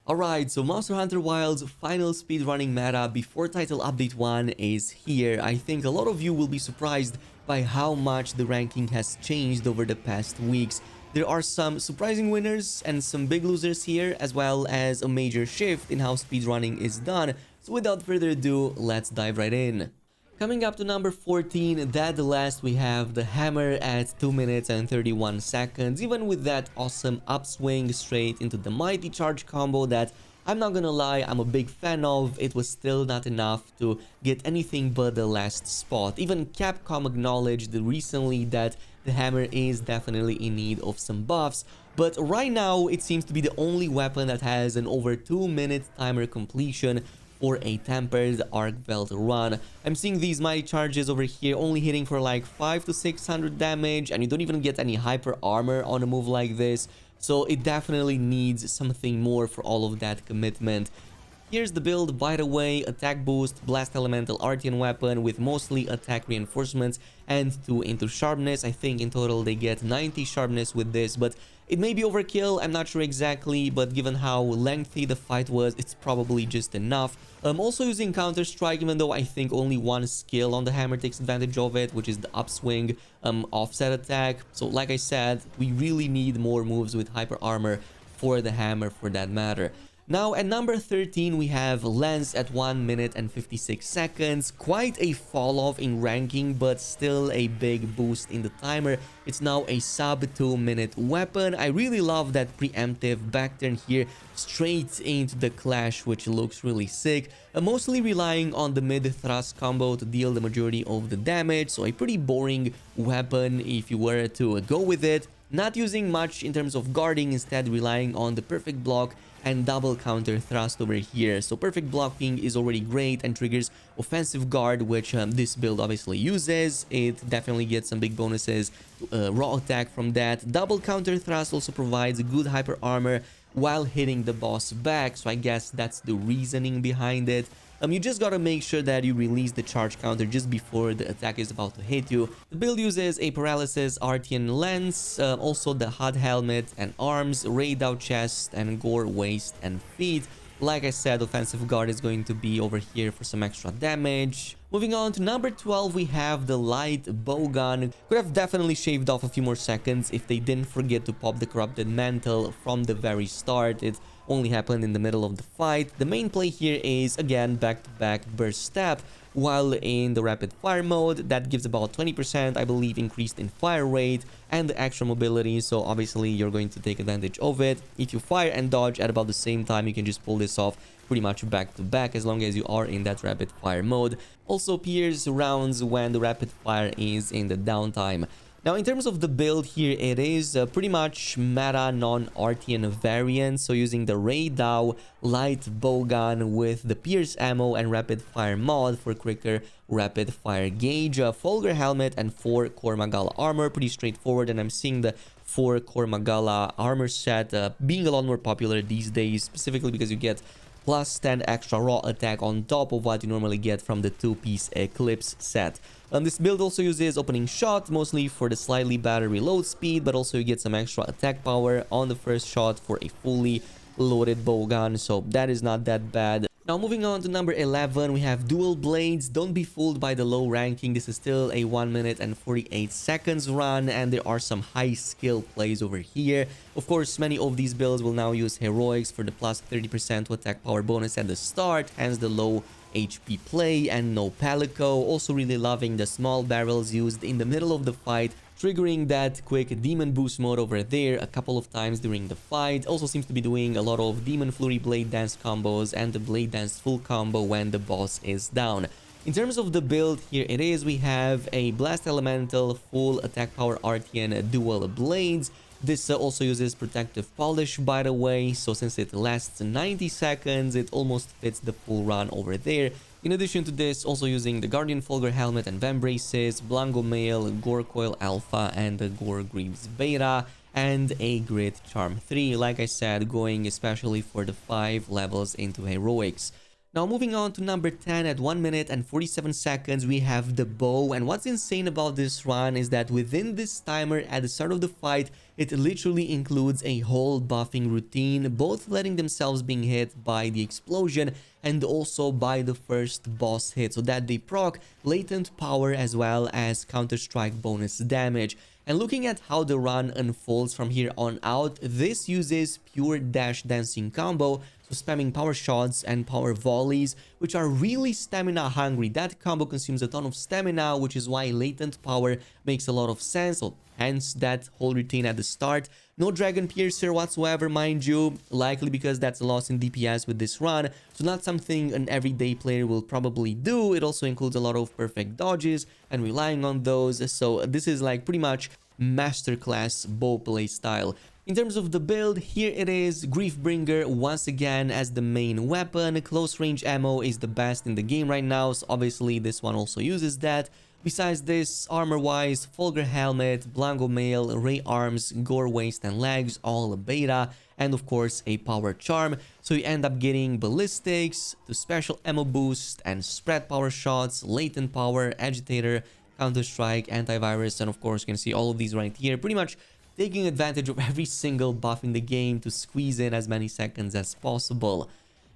Alright, so Monster Hunter Wilds' final speedrunning meta before Title Update 1 is here. I think a lot of you will be surprised by how much the ranking has changed over the past weeks. There are some surprising winners and some big losers here, as well as a major shift in how speedrunning is done. So without further ado, let's dive right in. Coming up to number 14, dead last we have the Hammer at 2 minutes and 31 seconds. Even with that awesome upswing straight into the Mighty Charge combo that I'm not gonna lie, I'm a big fan of, it was still not enough to get anything but the last spot. Even Capcom acknowledged recently that the Hammer is definitely in need of some buffs, but right now it seems to be the only weapon that has an over 2-minute timer completion for a tempered arc belt run. I'm seeing these mighty charges over here only hitting for like 500 to 600 damage, and you don't even get any hyper armor on a move like this, so it definitely needs something more for all of that commitment. Here's the build, by the way: attack boost, blast elemental Artian weapon with mostly attack reinforcements and 2 into sharpness. I think in total they get 90 sharpness with this, but it may be overkill, I'm not sure exactly, but given how lengthy the fight was, it's probably just enough. I'm also using Counter Strike, even though I think only one skill on the Hammer takes advantage of it, which is the upswing offset attack. So like I said, we really need more moves with hyper armor for the Hammer for that matter. Now at number 13 we have Lance at 1 minute and 56 seconds. Quite a fall off in ranking, but still a big boost in the timer. It's now a sub 2-minute weapon. I really love that preemptive backturn here straight into the clash, which looks really sick. Mostly relying on the mid thrust combo to deal the majority of the damage, so a pretty boring weapon if you were to go with it. Not using much in terms of guarding, instead relying on the perfect block and double counter thrust over here. So perfect blocking is already great and triggers offensive guard, which this build obviously uses. It definitely gets some big bonuses to raw attack from that. Double counter thrust also provides good hyper armor while hitting the boss back, so I guess that's the reasoning behind it. You just gotta make sure that you release the charge counter just before the attack is about to hit you. The build uses a paralysis Artian lens, also the hot helmet and arms, raid out chest, and gore waist and feet. Like I said, offensive guard is going to be over here for some extra damage. Moving on to number 12, we have the light bowgun. Could have definitely shaved off a few more seconds if they didn't forget to pop the corrupted mantle from the very start. It only happened in the middle of the fight. The main play here is again back-to-back burst step, while in the rapid fire mode that gives about 20% I believe increased in fire rate and the extra mobility, so obviously you're going to take advantage of it. If you fire and dodge at about the same time, you can just pull this off pretty much back to back as long as you are in that rapid fire mode. Also appears rounds when the rapid fire is in the downtime. Now in terms of the build here, it is pretty much meta non-Artian variant, so using the Ray Dow light bowgun with the Pierce ammo and rapid fire mod for quicker rapid fire gauge, Fulgur helmet and 4 core Magala armor. Pretty straightforward, and I'm seeing the 4 core Magala armor set being a lot more popular these days, specifically because you get plus 10 extra raw attack on top of what you normally get from the 2-piece Eclipse set. This build also uses opening shot, mostly for the slightly better reload speed, but also you get some extra attack power on the first shot for a fully loaded bowgun, so that is not that bad. Now moving on to number 11, we have dual blades. Don't be fooled by the low ranking. This is still a 1 minute and 48 seconds run, and there are some high skill plays over here. Of course, many of these builds will now use heroics for the plus 30% to attack power bonus at the start, hence the low HP play, and no Palico. Also really loving the small barrels used in the middle of the fight, triggering that quick demon boost mode over there a couple of times during the fight. Also seems to be doing a lot of demon flurry blade dance combos and the blade dance full combo when the boss is down. In terms of the build, here it is. We have a blast elemental full attack power Artian dual blades. This also uses protective polish, by the way, so since it lasts 90 seconds, it almost fits the full run over there. In addition to this, also using the Guardian Fulgur helmet and Vambraces, Blango Mail, Gore Coil Alpha, and the Gore Greaves Beta, and a Grit Charm 3, like I said, going especially for the 5 levels into heroics. Now moving on to number 10 at 1 minute and 47 seconds, we have the bow. And what's insane about this run is that within this timer at the start of the fight, it literally includes a whole buffing routine, both letting themselves being hit by the explosion and also by the first boss hit, so that they proc latent power as well as counter-strike bonus damage. And looking at how the run unfolds from here on out, this uses pure dash dancing combo, so spamming power shots and power volleys, which are really stamina hungry. That combo consumes a ton of stamina, which is why latent power makes a lot of sense, so hence that whole routine at the start. No Dragon Piercer whatsoever, mind you, likely because that's a loss in DPS with this run, so not something an everyday player will probably do. It also includes a lot of perfect dodges and relying on those, so this is like pretty much masterclass bow play style. In terms of the build, here it is, Griefbringer once again as the main weapon. Close range ammo is the best in the game right now, so obviously this one also uses that. Besides this, armor-wise, Fulgur Helmet, Blanco Mail, Ray Arms, Gore Waist and Legs, all beta, and of course a power charm. So you end up getting ballistics, the special ammo boost, and spread power shots, latent power, agitator, counter-strike, antivirus, and of course you can see all of these right here. Pretty much taking advantage of every single buff in the game to squeeze in as many seconds as possible.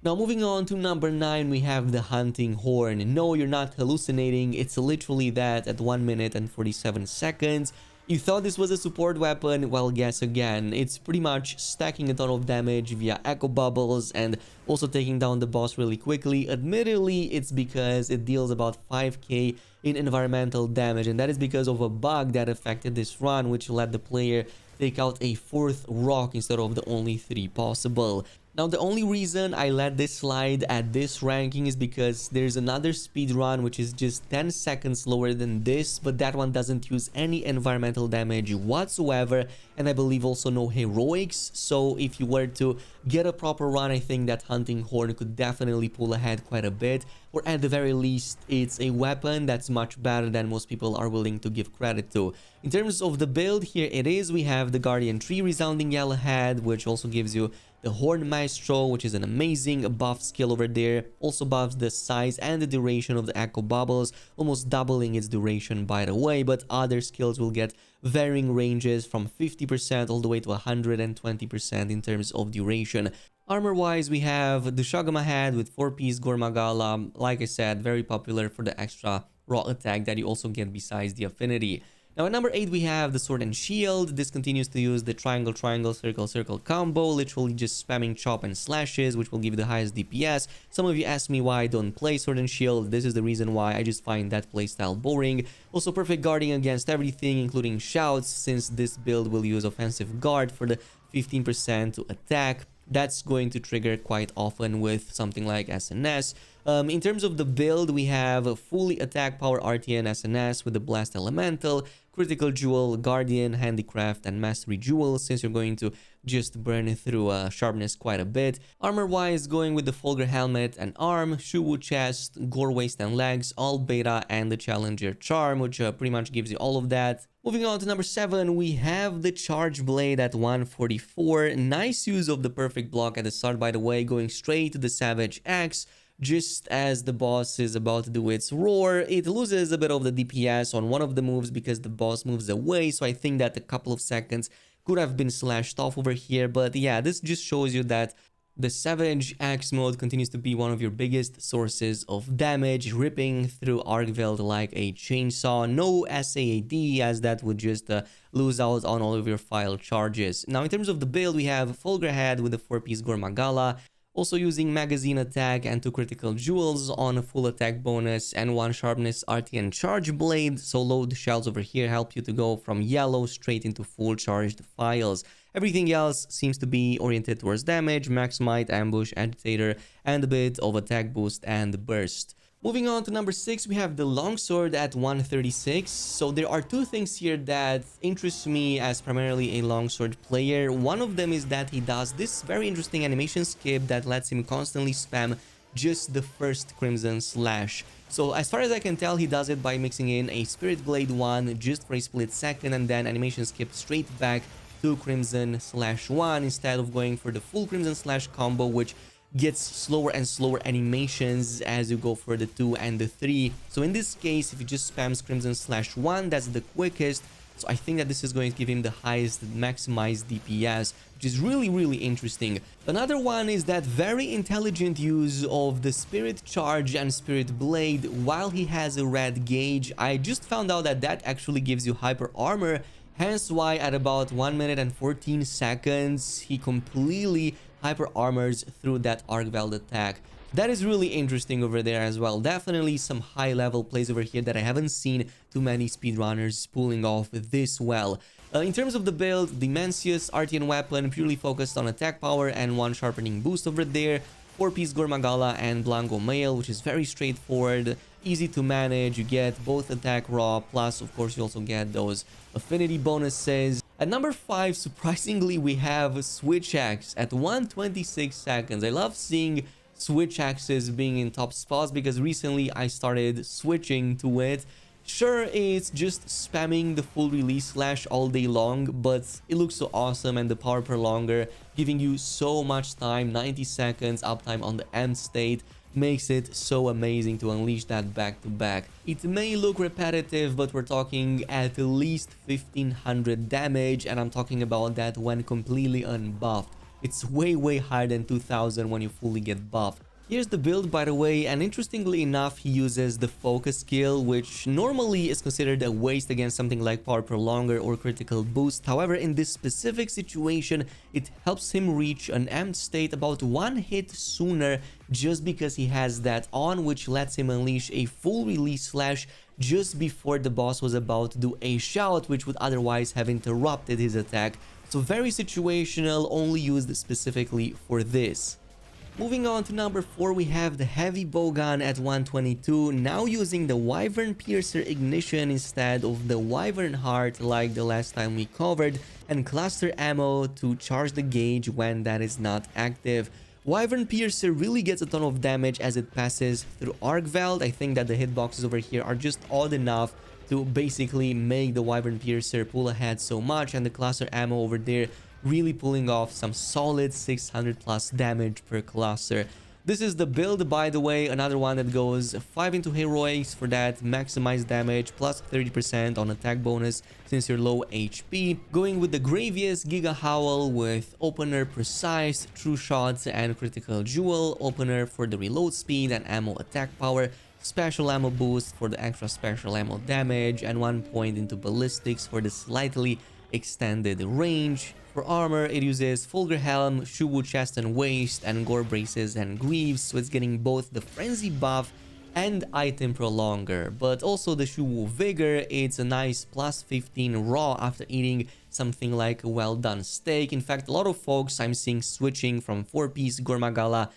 Now moving on to number 9, we have the Hunting Horn. No, you're not hallucinating, it's literally that at 1 minute and 47 seconds. You thought this was a support weapon? Well, guess again. It's pretty much stacking a ton of damage via echo bubbles and also taking down the boss really quickly. Admittedly, it's because it deals about 5k in environmental damage, and that is because of a bug that affected this run, which let the player take out a 4th rock instead of the only 3 possible. Now, the only reason I let this slide at this ranking is because there's another speed run which is just 10 seconds slower than this, but that one doesn't use any environmental damage whatsoever, and I believe also no heroics. So if you were to get a proper run, I think that Hunting Horn could definitely pull ahead quite a bit, or at the very least, it's a weapon that's much better than most people are willing to give credit to. In terms of the build, here it is. We have the Guardian Tree Resounding Yellowhead, which also gives you the Horn Maestro, which is an amazing buff skill over there. Also buffs the size and the duration of the Echo Bubbles, almost doubling its duration by the way, but other skills will get varying ranges from 50% all the way to 120% in terms of duration. Armor-wise, we have the Shagama Head with 4-piece Gormagala. Like I said, very popular for the extra raw attack that you also get besides the affinity. Now at number 8 we have the Sword and Shield. This continues to use the triangle, triangle, circle, circle combo, literally just spamming chop and slashes, which will give you the highest DPS. Some of you ask me why I don't play Sword and Shield. This is the reason why. I just find that playstyle boring. Also perfect guarding against everything, including shouts, since this build will use offensive guard for the 15% to attack. That's going to trigger quite often with something like SNS. In terms of the build, we have a fully attack power RTN SNS with the Blast Elemental, Critical Jewel, Guardian, Handicraft, and Mastery Jewel, since you're going to just burn through sharpness quite a bit. Armor-wise, going with the Fulgur Helmet and Arm, Shuwu Chest, Gore Waist and Legs, all beta, and the Challenger Charm, which pretty much gives you all of that. Moving on to number 7, we have the Charge Blade at 144. Nice use of the perfect block at the start, by the way, going straight to the Savage Axe. Just as the boss is about to do its roar, it loses a bit of the DPS on one of the moves because the boss moves away, so I think that a couple of seconds could have been slashed off over here. But yeah, this just shows you that the Savage Axe mode continues to be one of your biggest sources of damage, ripping through Argveld like a chainsaw. No SAAD, as that would just lose out on all of your file charges. Now in terms of the build, we have Fulgur Head with the 4-piece Gormagala, also using magazine attack and 2 critical jewels on a full attack bonus and 1 sharpness RTN charge blade. So load shells over here help you to go from yellow straight into full charged files. Everything else seems to be oriented towards damage, max might, ambush, agitator, and a bit of attack boost and burst. Moving on to number 6, we have the Longsword at 136. So there are 2 things here that interest me as primarily a Longsword player. One of them is that he does this very interesting animation skip that lets him constantly spam just the first Crimson Slash. So as far as I can tell, he does it by mixing in a Spirit Blade 1 just for a split second and then animation skip straight back to Crimson Slash 1 instead of going for the full Crimson Slash combo, which gets slower and slower animations as you go for the 2 and the 3. So in this case, if you just spam Crimson/1, that's the quickest. So I think that this is going to give him the highest maximized DPS, which is really interesting. Another one is that very intelligent use of the Spirit Charge and Spirit Blade while he has a red gauge. I just found out that that actually gives you hyper armor, hence why at about 1 minute and 14 seconds he completely hyper armors through that arc weld attack. That is really interesting over there as well. Definitely some high level plays over here that I haven't seen too many speedrunners pulling off this well. In terms of the build, the Mencius Artian weapon purely focused on attack power and 1 sharpening boost over there. 4-piece Gormagala and Blanco Mail, which is very straightforward, easy to manage. You get both attack raw, plus of course you also get those affinity bonuses. At number 5, surprisingly, we have Switchaxe at 126 seconds. I love seeing Switchaxes being in top spots because recently I started switching to it. Sure, it's just spamming the full release slash all day long, but it looks so awesome, and the power prolonger giving you so much time, 90 seconds uptime on the end state, makes it so amazing to unleash that back to back. It may look repetitive, but we're talking at least 1500 damage, and I'm talking about that when completely unbuffed. It's way higher than 2000 when you fully get buffed. Here's the build, by the way, and interestingly enough, he uses the focus skill, which normally is considered a waste against something like power prolonger or critical boost. However, in this specific situation, it helps him reach an end state about 1 hit sooner just because he has that on, which lets him unleash a full release slash just before the boss was about to do a shout, which would otherwise have interrupted his attack. So very situational, only used specifically for this. Moving on to number 4, we have the heavy bowgun at 122, now using the Wyvern Piercer ignition instead of the Wyvern Heart like the last time we covered, and cluster ammo to charge the gauge when that is not active. Wyvern Piercer really gets a ton of damage as it passes through Arc Weld. I think that the hitboxes over here are just odd enough to basically make the Wyvern Piercer pull ahead so much, and the cluster ammo over there really pulling off some solid 600 plus damage per cluster. This is the build, by the way, another one that goes 5 into heroics for that maximized damage, plus 30% on attack bonus since you're low HP. Going with the Gravius Giga Howl with opener precise, true shots, and critical jewel, opener for the reload speed and ammo attack power, special ammo boost for the extra special ammo damage, and 1 point into ballistics for the slightly extended range. For armor, it uses Fulgur Helm, Shuwu Chest and Waist, and Gore Braces and Greaves, so it's getting both the Frenzy buff and Item Prolonger. But also the Shuwu Vigor, it's a nice plus 15 raw after eating something like a well done steak. In fact, a lot of folks I'm seeing switching from 4-piece Gormagala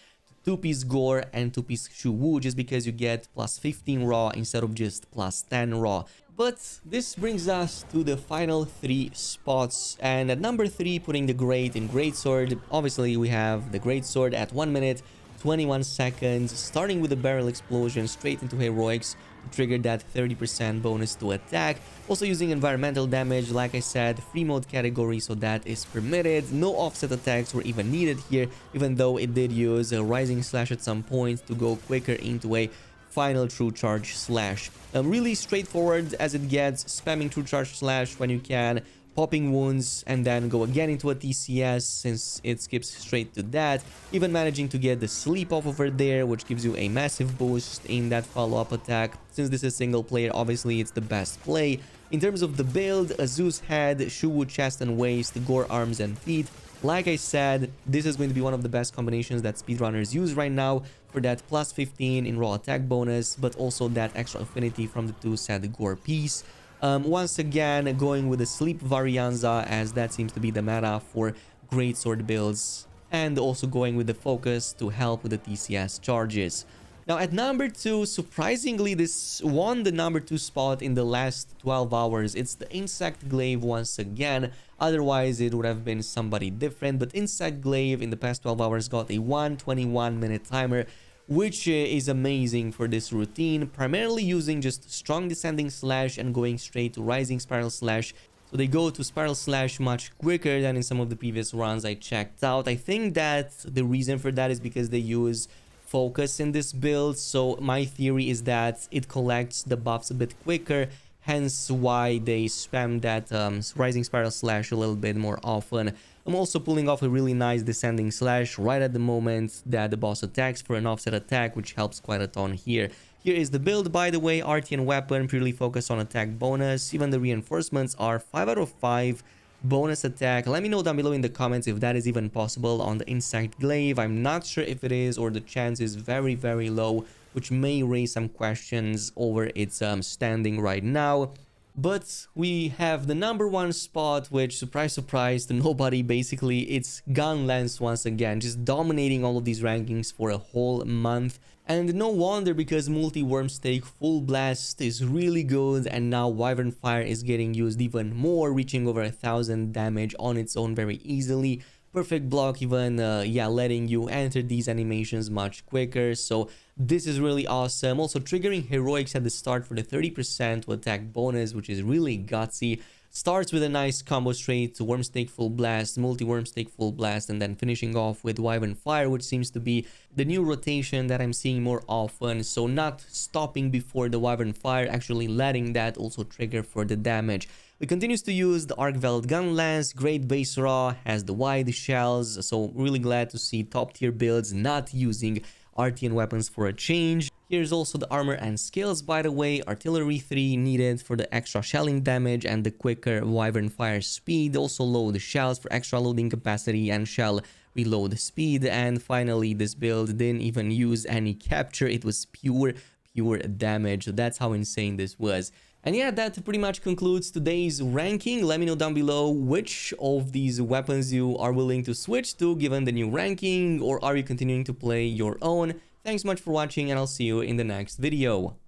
2-piece Gore and 2-piece Shuwu just because you get plus 15 raw instead of just plus 10 raw. But this brings us to the final 3 spots, and at number 3, putting the Great in Greatsword. Obviously we have the Greatsword at 1 minute 21 seconds, starting with the barrel explosion straight into heroics to trigger that 30% bonus to attack. Also using environmental damage, like I said, free mode category, so that is permitted. No offset attacks were even needed here, even though it did use a rising slash at some point to go quicker into a final true charge slash. Really straightforward as it gets, spamming true charge slash when you can, popping wounds, and then go again into a TCS since it skips straight to that. Even managing to get the sleep off over there, which gives you a massive boost in that follow-up attack. Since this is single player, obviously it's the best play. In terms of the build, a Zeus head, Shuwu chest and waist, Gore arms and feet. Like I said, this is going to be one of the best combinations that speedrunners use right now for that plus 15 in raw attack bonus, but also that extra affinity from the 2-set Gore piece. Once again, going with the Sleep Varianza, as that seems to be the meta for Greatsword builds, and also going with the Focus to help with the TCS charges. Now at number 2, surprisingly, this won the number 2 spot in the last 12 hours. It's the Insect Glaive once again. Otherwise, it would have been somebody different. But Insect Glaive in the past 12 hours got a 121-minute timer, which is amazing for this routine. Primarily using just strong descending slash and going straight to rising spiral slash So they go to Spiral Slash much quicker than in some of the previous runs I checked out. I think that the reason for that is because they use Focus in this build. So my theory is that it collects the buffs a bit quicker, hence why they spam that Rising Spiral Slash a little bit more often. I'm also pulling off a really nice Descending Slash right at the moment that the boss attacks for an offset attack, which helps quite a ton here. Here is the build, by the way. Artian weapon, purely focused on attack bonus. Even the reinforcements are 5 out of 5 bonus attack. Let me know down below in the comments if that is even possible on the Insect Glaive. I'm not sure if it is, or the chance is very, very low, which may raise some questions over its standing right now. But we have the #1 spot, which, surprise, surprise to nobody, basically, it's Gunlance once again, just dominating all of these rankings for a whole month. And no wonder, because multi-Wormstake Full Blast is really good, and now Wyvern Fire is getting used even more, reaching over 1000 damage on its own very easily. Perfect block, even letting you enter these animations much quicker. So this is really awesome. Also triggering heroics at the start for the 30% to attack bonus, which is really gutsy. Starts with a nice combo straight to Wormstake Full Blast, multi-Wormstake Full Blast, and then finishing off with Wyvern Fire, which seems to be the new rotation that I'm seeing more often. So not stopping before the Wyvern Fire, actually letting that also trigger for the damage. It continues to use the Arcveld Gunlance, great base raw, has the wide shells, so really glad to see top tier builds not using Artian weapons for a change. Here's also the armor and skills, by the way. Artillery 3 needed for the extra shelling damage and the quicker Wyvern Fire speed. Also load shells for extra loading capacity and shell reload speed. And finally, this build didn't even use any capture. It was pure damage. So that's how insane this was. And yeah, that pretty much concludes today's ranking. Let me know down below which of these weapons you are willing to switch to given the new ranking, or are you continuing to play your own? Thanks much for watching, and I'll see you in the next video.